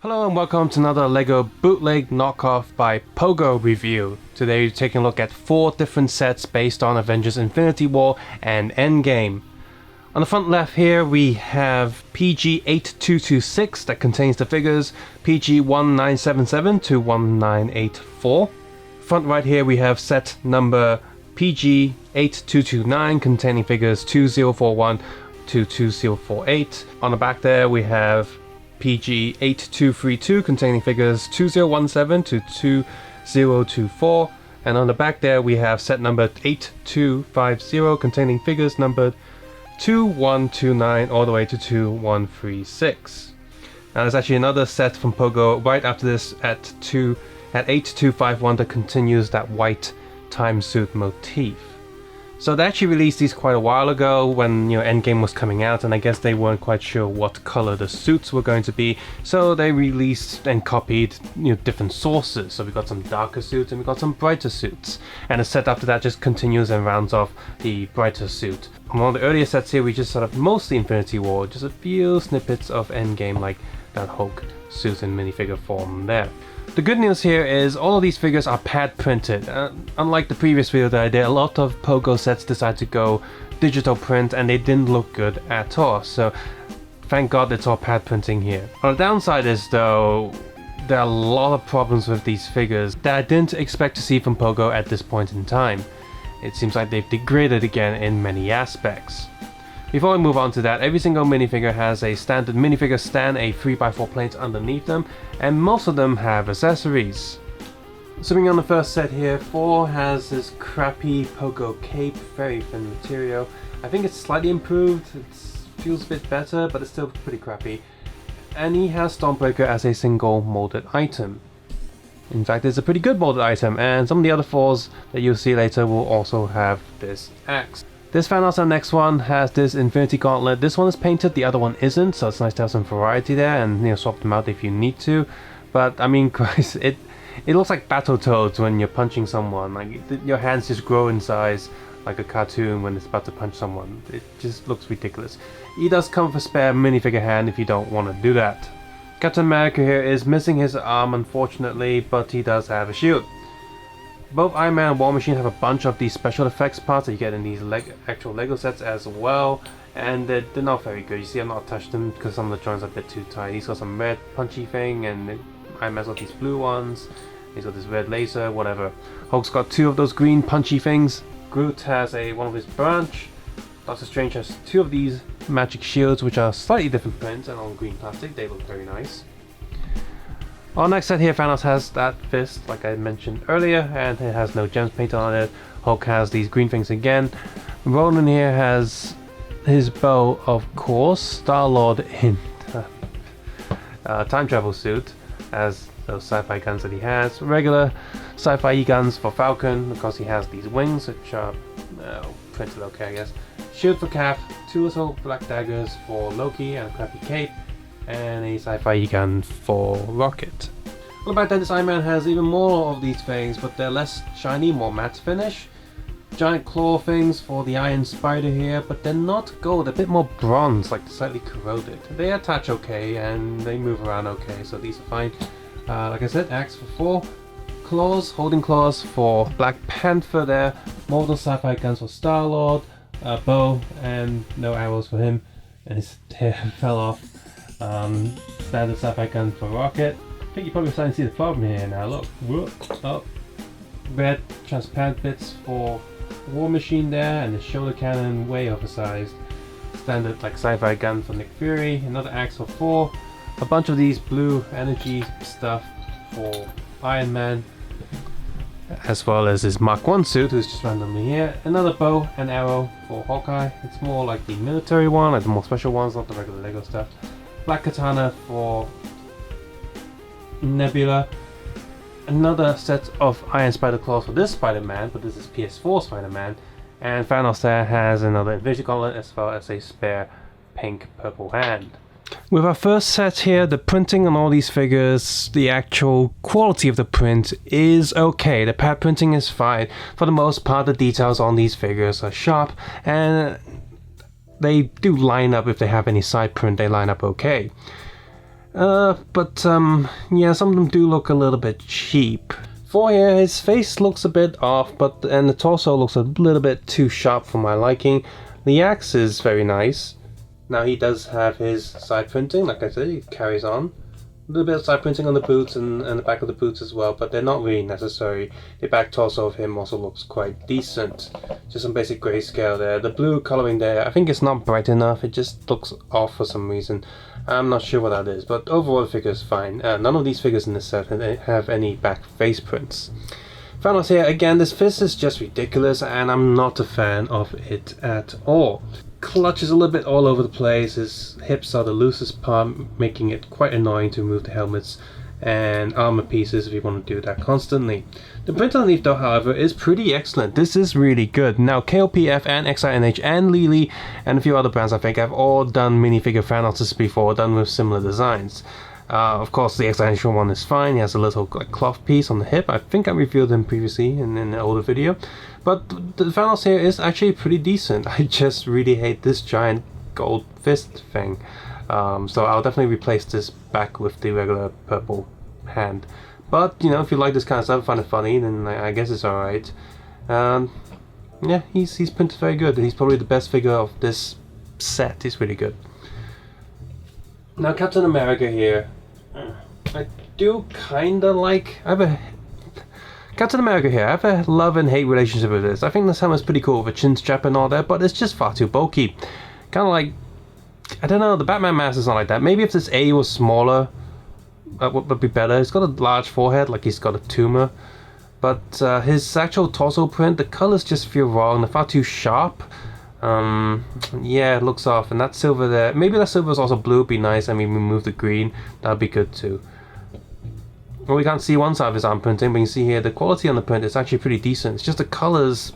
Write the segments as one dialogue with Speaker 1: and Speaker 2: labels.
Speaker 1: Hello and welcome to another LEGO Bootleg Knockoff by Pogo review. Today we're taking a look at 4 different sets based on Avengers Infinity War and Endgame. On the front left here we have PG8226 that contains the figures PG1977 to 1984. Front right here we have set number PG8229 containing figures 2041 to 2048. On the back there we have PG8232 containing figures 2017 to 2024, and on the back there we have set number 8250 containing figures numbered 2129 all the way to 2136. Now there's actually another set from Pogo right after this at 8251 that continues that white time suit motif. So they actually released these quite a while ago when Endgame was coming out, and I guess they weren't quite sure what color the suits were going to be, so they released and copied different sources. So we got some darker suits and we got some brighter suits, and the set after that just continues and rounds off the brighter suit. On one of the earlier sets here we just sort of mostly Infinity War, just a few snippets of Endgame like that Hulk suit in minifigure form there. The good news here is all of these figures are pad printed. Unlike the previous video that I did, a lot of Pogo sets decided to go digital print and they didn't look good at all. So thank God it's all pad printing here. On the downside is though, there are a lot of problems with these figures that I didn't expect to see from Pogo at this point in time. It seems like they've degraded again in many aspects. Before we move on to that, every single minifigure has a standard minifigure stand, a 3x4 plate underneath them, and most of them have accessories. Zooming on the first set here, Thor has this crappy Pogo cape, very thin material. I think it's slightly improved, it feels a bit better, but it's still pretty crappy. And he has Stormbreaker as a single molded item. In fact, it's a pretty good molded item, and some of the other Thors that you'll see later will also have this axe. This Thanos on the next one has this Infinity Gauntlet. This one is painted, the other one isn't, so it's nice to have some variety there and swap them out if you need to. But I mean, Christ, it looks like Battletoads when you're punching someone. Like your hands just grow in size like a cartoon when it's about to punch someone. It just looks ridiculous. He does come with a spare minifigure hand if you don't want to do that. Captain America here is missing his arm unfortunately, but he does have a shield. Both Iron Man and War Machine have a bunch of these special effects parts that you get in these actual LEGO sets as well, and they're not very good. You see I've not touched them because some of the joints are a bit too tight. He's got some red punchy thing, and Iron Man's got these blue ones. He's got this red laser, whatever. Hulk's got 2 of those green punchy things. Groot has one of his branch. Doctor Strange has 2 of these magic shields which are slightly different prints and on green plastic. They look very nice. Our next set here, Thanos has that fist like I mentioned earlier, and it has no gems painted on it. Hulk has these green things again. Ronin here has his bow, of course. Star-Lord in time travel suit has those sci-fi guns that he has. Regular sci-fi guns for Falcon because he has these wings which are printed okay I guess. Shield for Cap, 2 little black daggers for Loki and a crappy cape, and a sci-fi gun for Rocket. On the back then, this Iron Man has even more of these things, but they're less shiny, more matte finish. Giant claw things for the Iron Spider here, but they're not gold, they're a bit more bronze, like slightly corroded. They attach okay and they move around okay, so these are fine. Like I said, axe for Thor, claws, holding claws for Black Panther there, multiple sci-fi guns for Star-Lord, bow, and no arrows for him, and his hair fell off. Standard sci-fi gun for Rocket. I think you're probably starting to see the problem here now. Look, whoop, up. Red transparent bits for War Machine there, and the shoulder cannon way oversized. Standard like sci-fi gun for Nick Fury. Another axe for Thor. A bunch of these blue energy stuff for Iron Man, as well as his Mark 1 suit, who's just randomly here. Another bow and arrow for Hawkeye. It's more like the military one, like the more special ones, not the regular LEGO stuff. Black Katana for Nebula. Another set of Iron Spider claws for this Spider-Man, but this is Ps4 Spider-Man. And Thanos there has another Infinity Gauntlet as well as a spare pink purple hand. With our first set here, the printing on all these figures, the actual quality of the print is okay. The pad printing is fine. For the most part, the details on these figures are sharp, and they do line up. If they have any side print, they line up okay. But yeah, some of them do look a little bit cheap. Thor here, his face looks a bit off, and the torso looks a little bit too sharp for my liking. The axe is very nice. Now he does have his side printing, like I said, he carries on. A little bit of side printing on the boots and the back of the boots as well, but they're not really necessary. The back torso of him also looks quite decent. Just some basic grayscale there. The blue coloring there, I think it's not bright enough, it just looks off for some reason. I'm not sure what that is, but overall the figure is fine. None of these figures in this set have any back face prints. Thanos here, again, this fist is just ridiculous and I'm not a fan of it at all. Clutch is a little bit all over the place, his hips are the loosest part, making it quite annoying to remove the helmets and armor pieces if you want to do that constantly. The print underneath though, however, is pretty excellent. This is really good. Now KOPF and XINH and Lily and a few other brands I think have all done minifigure Thanoses before, done with similar designs. Of course the XINH one is fine, he has a little cloth piece on the hip. I think I reviewed him previously in an older video. But the Thanos here is actually pretty decent. I just really hate this giant gold fist thing. So I'll definitely replace this back with the regular purple hand. But, you know, if you like this kind of stuff, find it funny, then I guess it's alright. Yeah, he's printed very good. He's probably the best figure of this set. He's really good. Now Captain America here. I do kinda like... Captain America here, I have a love and hate relationship with this. I think this helmet's pretty cool with a chin strap and all that, but it's just far too bulky. Kind of like, I don't know, the Batman mask is not like that. Maybe if this A was smaller, that would be better. He's got a large forehead, like he's got a tumor. But his actual torso print, the colors just feel wrong. They're far too sharp. Yeah, it looks off. And that silver there, maybe that silver is also blue, would be nice. I mean, remove the green, that'd be good too. Well, we can't see one side of his arm printing, but you can see here the quality on the print is actually pretty decent. It's just the colors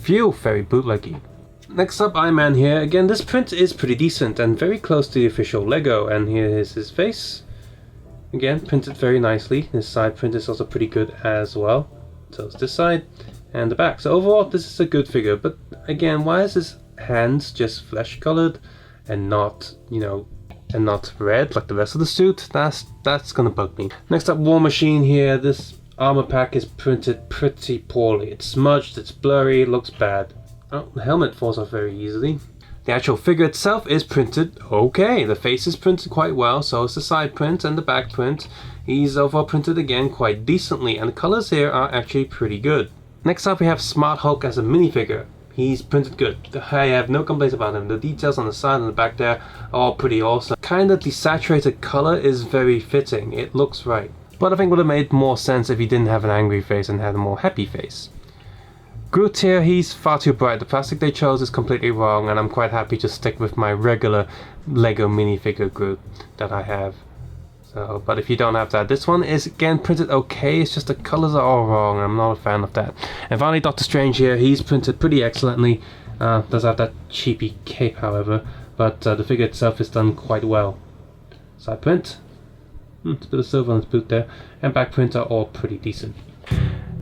Speaker 1: feel very bootleggy. Next up, Iron Man here. Again, this print is pretty decent and very close to the official Lego. And here is his face. Again, printed very nicely. His side print is also pretty good as well. So it's this side and the back. So overall, this is a good figure. But again, why is his hands just flesh colored and not, you know, and not red like the rest of the suit? That's gonna bug me. Next up, War Machine here. This armor pack is printed pretty poorly. It's smudged, it's blurry, it looks bad. Oh, the helmet falls off very easily. The actual figure itself is printed okay. The face is printed quite well, so is the side print and the back print. He's overall printed again quite decently, and the colors here are actually pretty good. Next up we have Smart Hulk as a minifigure. He's printed good. I have no complaints about him. The details on the side and the back there are all pretty awesome. Kind of desaturated color is very fitting. It looks right. But I think it would have made more sense if he didn't have an angry face and had a more happy face. Groot here, he's far too bright. The plastic they chose is completely wrong, and I'm quite happy to stick with my regular Lego minifigure Groot that I have. So, but if you don't have that, this one is again printed okay, it's just the colors are all wrong. I'm not a fan of that. And finally, Doctor Strange here, he's printed pretty excellently. Does have that cheapy cape, however, but the figure itself is done quite well. Side print, it's a bit of silver on his boot there, and back print are all pretty decent.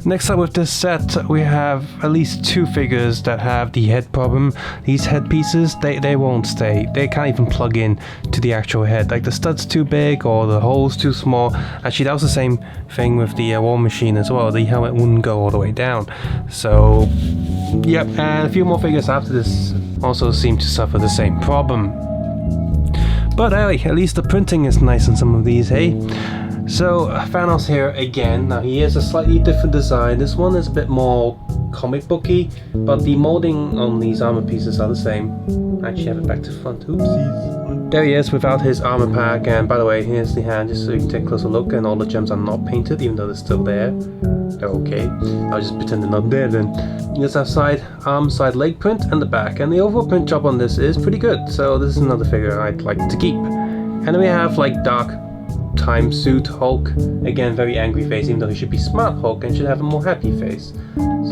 Speaker 1: Next up with this set, we have at least two figures that have the head problem. These head pieces, they won't stay. They can't even plug in to the actual head. Like the stud's too big or the hole's too small. Actually, that was the same thing with the War Machine as well. The helmet wouldn't go all the way down. So, yep, and a few more figures after this also seem to suffer the same problem. But hey, at least the printing is nice on some of these, hey? So, Thanos here again. Now he has a slightly different design. This one is a bit more comic booky, but the molding on these armor pieces are the same. I actually have it back to front. Oopsies. There he is without his armor pack, and by the way, here's the hand just so you can take a closer look, and all the gems are not painted even though they're still there. They're okay. I'll just pretend they're not there then. You just have side arm, side leg print, and the back, and the overall print job on this is pretty good, so this is another figure I'd like to keep. And then we have like dark time suit Hulk, again very angry face, even though he should be Smart Hulk and should have a more happy face.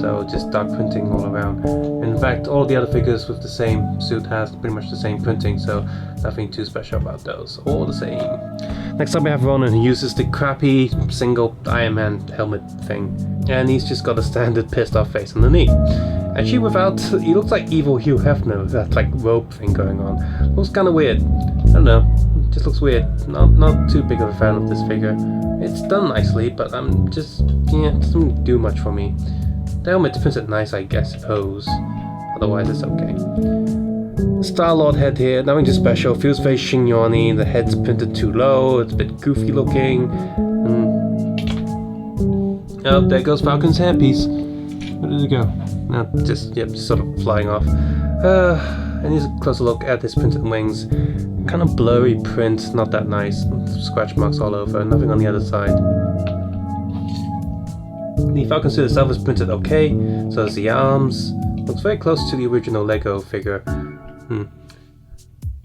Speaker 1: So just dark printing all around. In fact, all the other figures with the same suit has pretty much the same printing, so nothing too special about those. All the same. Next up we have Ronin, who uses the crappy single Iron Man helmet thing, and he's just got a standard pissed off face underneath. Actually, without, he looks like evil Hugh Hefner with that like robe thing going on. Looks kind of weird. I don't know. Just looks weird. Not too big of a fan of this figure. It's done nicely, but I'm just, yeah, it doesn't do much for me. The helmet defends it nice, I guess, suppose. Otherwise, it's okay. Star-Lord head here, nothing too special. Feels very Shingyoni. The head's printed too low. It's a bit goofy looking. Oh, there goes Falcon's hairpiece. Where did it go? No, just sort of flying off. And here's a closer look at his printed wings. Kind of blurry print, not that nice. Scratch marks all over, nothing on the other side. The Falcon suit itself is printed okay, so does the arms. Looks very close to the original Lego figure.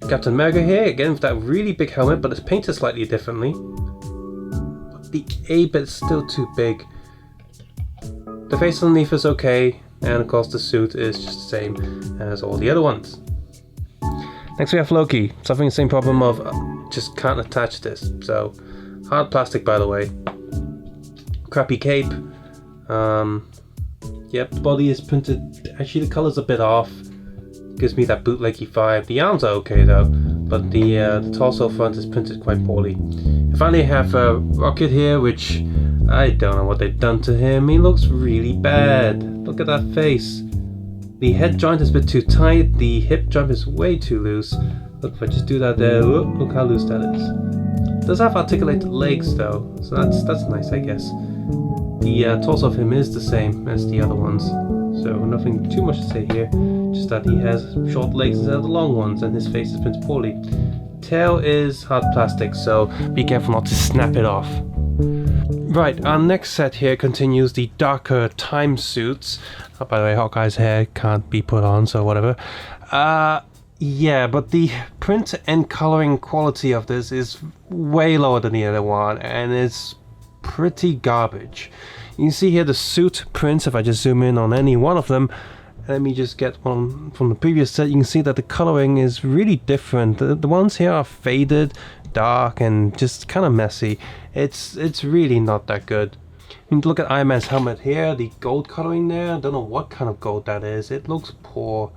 Speaker 1: Captain America here, again with that really big helmet, but it's painted slightly differently. But the A bit is still too big. The face underneath is okay, and of course the suit is just the same as all the other ones. Next we have Loki, suffering the same problem of just can't attach this. So, hard plastic by the way. Crappy cape. Yep, the body is printed, actually the colour's a bit off. Gives me that bootleggy vibe. The arms are okay though, but the torso front is printed quite poorly. I finally have Rocket here, which I don't know what they've done to him. He looks really bad. Look at that face. The head joint is a bit too tight. The hip joint is way too loose. Look, if I just do that there, look how loose that is. It does have articulated legs though, so that's nice, I guess. The torso of him is the same as the other ones, so nothing too much to say here. Just that he has short legs instead of the long ones, and his face is printed poorly. Tail is hard plastic, so be careful not to snap it off. Right, our next set here continues the darker time suits. Oh, by the way, Hawkeye's hair can't be put on, so whatever. Yeah, but the print and coloring quality of this is way lower than the other one, and it's pretty garbage. You can see here the suit prints. If I just zoom in on any one of them, let me just get one from the previous set, you can see that the coloring is really different. The ones here are faded, dark, and just kind of messy. It's really not that good. I mean, look at Iron Man's helmet here, the gold coloring there. I don't know what kind of gold that is. It looks poor,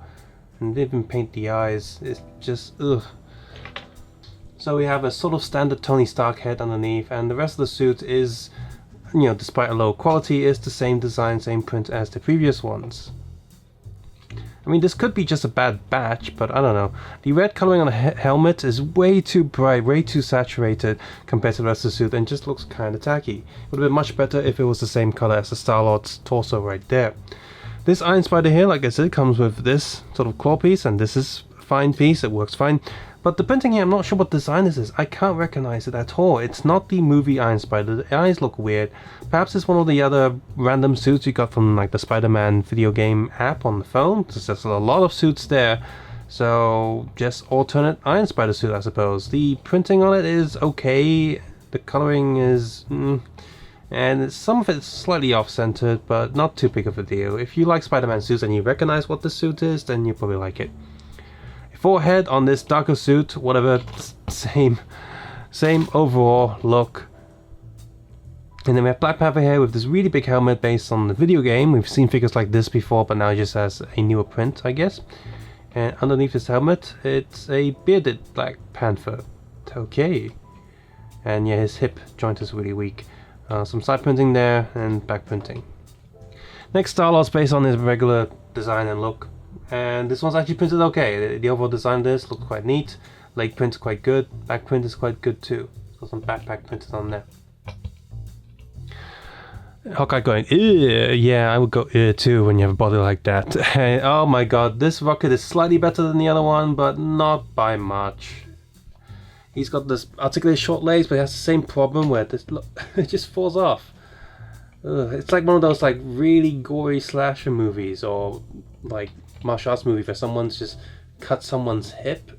Speaker 1: and they didn't even paint the eyes. It's just ugh. So we have a sort of standard Tony Stark head underneath, and the rest of the suit is, you know, despite a low quality, is the same design, same print as the previous ones. I mean, this could be just a bad batch, but I don't know. The red coloring on the helmet is way too bright, way too saturated compared to the rest of the suit, and just looks kind of tacky. It would have been much better if it was the same color as the Star-Lord's torso right there. This Iron Spider here, like I said, comes with this sort of claw piece, and this is a fine piece, it works fine. But the printing here, I'm not sure what design this is. I can't recognize it at all. It's not the movie Iron Spider. The eyes look weird. Perhaps it's one of the other random suits you got from like the Spider-Man video game app on the phone. There's a lot of suits there. So just alternate Iron Spider suit, I suppose. The printing on it is okay. The coloring is and some of it's slightly off-centered, but not too big of a deal. If you like Spider-Man suits and you recognize what the suit is, then you probably like it. Forehead on this darker suit, whatever, same overall look. And then we have Black Panther here with this really big helmet based on the video game. We've seen figures like this before, but now it just has a newer print, I guess. And underneath this helmet, it's a bearded Black Panther. Okay. And yeah, his hip joint is really weak. Some side printing there and back printing. Next, Star-Lord's based on his regular design and look. And this one's actually printed okay. The overall design of this looks quite neat. Leg print is quite good. Back print is quite good too. Got some backpack printed on there. Hawkeye going, ew. Yeah, I would go ew too when you have a body like that. Oh my god, this Rocket is slightly better than the other one, but not by much. He's got this articulated short legs, but he has the same problem where this, look, it just falls off. It's like one of those like really gory slasher movies, or like martial arts movie where someone's just cut someone's hip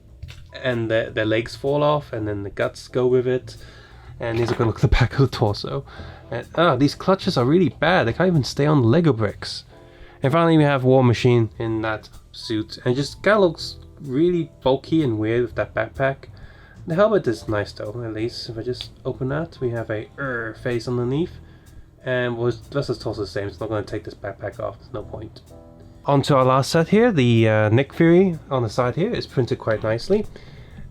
Speaker 1: and their legs fall off and then the guts go with it. And here's a good look at the back of the torso. And these clutches are really bad. They can't even stay on Lego bricks. And finally we have War Machine in that suit, and just kind of looks really bulky and weird with that backpack. The helmet is nice though, at least. If I just open that, we have a face underneath. And the rest of the torso is the same, so I'm not going to take this backpack off, there's no point. On to our last set here, the Nick Fury on the side here is printed quite nicely.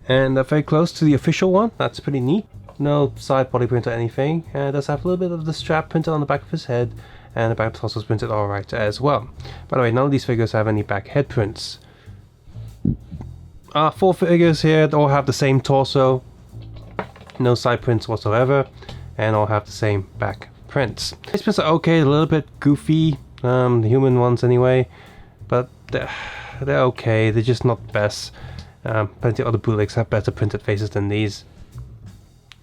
Speaker 1: And very close to the official one. That's pretty neat. No side body print or anything. And it does have a little bit of the strap printed on the back of his head. And the back torso is printed alright as well. By the way, none of these figures have any back head prints. 4 figures here, they all have the same torso. No side prints whatsoever. And all have the same back prints. These prints are okay, a little bit goofy. The human ones anyway. But they're okay, they're just not the best. Plenty of other bootlegs have better printed faces than these.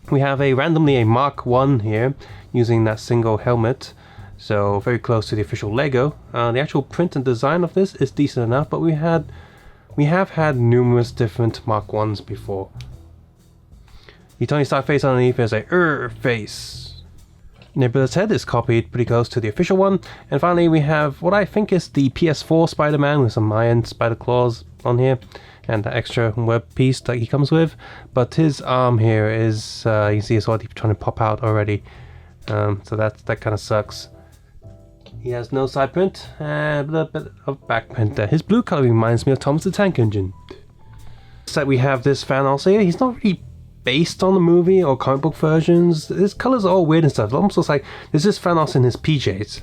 Speaker 1: We have randomly a Mark 1 here, using that single helmet. So very close to the official Lego. The actual print and design of this is decent enough, but we have had numerous different Mark 1s before. The Tony Stark face underneath is a face. Nebula's head is copied pretty close to the official one. And finally we have what I think is the Ps4 Spider-Man with some iron spider claws on here. And the extra web piece that he comes with. But his arm here is, you can see it's already trying to pop out already. So that kind of sucks. He has no side print and a little bit of back print there. His blue color reminds me of Thomas the Tank Engine. So we have this fan also here. He's not really based on the movie or comic book versions. His colors are all weird and stuff. It almost looks like there's this Thanos in his PJs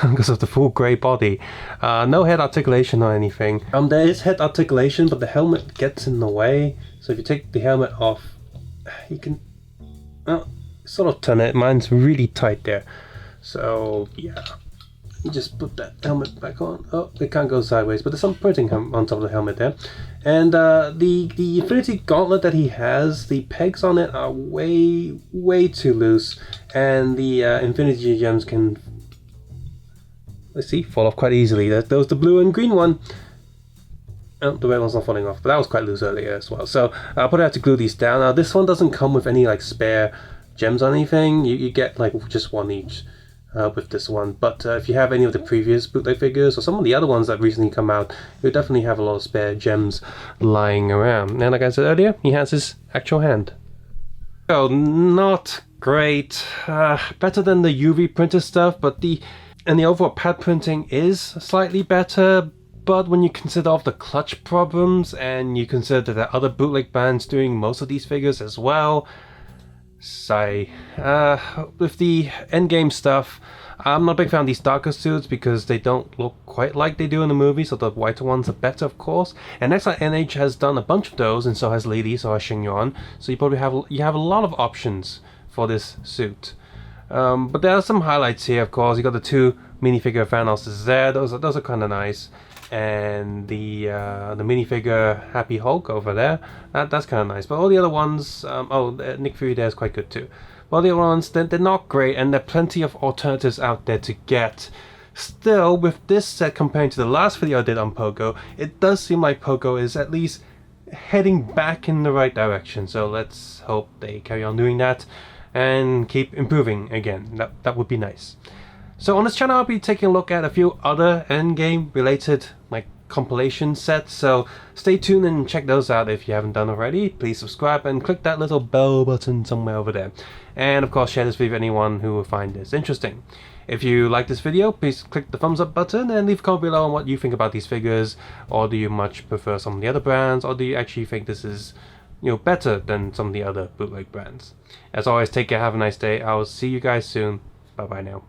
Speaker 1: because of the full grey body. No head articulation or anything. There is head articulation, but the helmet gets in the way. So if you take the helmet off, you can sort of turn it. Mine's really tight there. So yeah, you just put that helmet back on. Oh, it can't go sideways, but there's some printing on top of the helmet there. And the Infinity Gauntlet that he has, the pegs on it are way too loose, and the Infinity Gems can, let's see, fall off quite easily. There was the blue and green one. Oh, the red one's not falling off, but that was quite loose earlier as well. So I'll probably have to glue these down. Now this one doesn't come with any like spare gems or anything. You get like just one each. With this one, but if you have any of the previous bootleg figures or some of the other ones that recently come out, you'll definitely have a lot of spare gems lying around. And like I said earlier, he has his actual hand. Oh, not great. Better than the UV printer stuff, but the overall pad printing is slightly better. But when you consider all the clutch problems and you consider that there are other bootleg bands doing most of these figures as well, sigh. With the Endgame stuff, I'm not a big fan of these darker suits because they don't look quite like they do in the movie, so the whiter ones are better, of course. And Next NH has done a bunch of those, and so has Lady, so has Xingyuan. So you probably have a lot of options for this suit. But there are some highlights here, of course. You got the 2 minifigure Thanos there. Those are kind of nice. And the minifigure Happy Hulk over there, that's kind of nice. But all the other ones, Nick Fury there is quite good too. But all the other ones, they're not great, and there are plenty of alternatives out there to get. Still, with this set comparing to the last video I did on Pogo, it does seem like Pogo is at least heading back in the right direction. So let's hope they carry on doing that and keep improving again. That would be nice. So on this channel, I'll be taking a look at a few other Endgame related like compilation sets, so stay tuned and check those out if you haven't done already. Please subscribe and click that little bell button somewhere over there. And of course, share this video with anyone who will find this interesting. If you like this video, please click the thumbs up button and leave a comment below on what you think about these figures, or do you much prefer some of the other brands, or do you actually think this is better than some of the other bootleg brands. As always, take care, have a nice day. I'll see you guys soon. Bye bye now.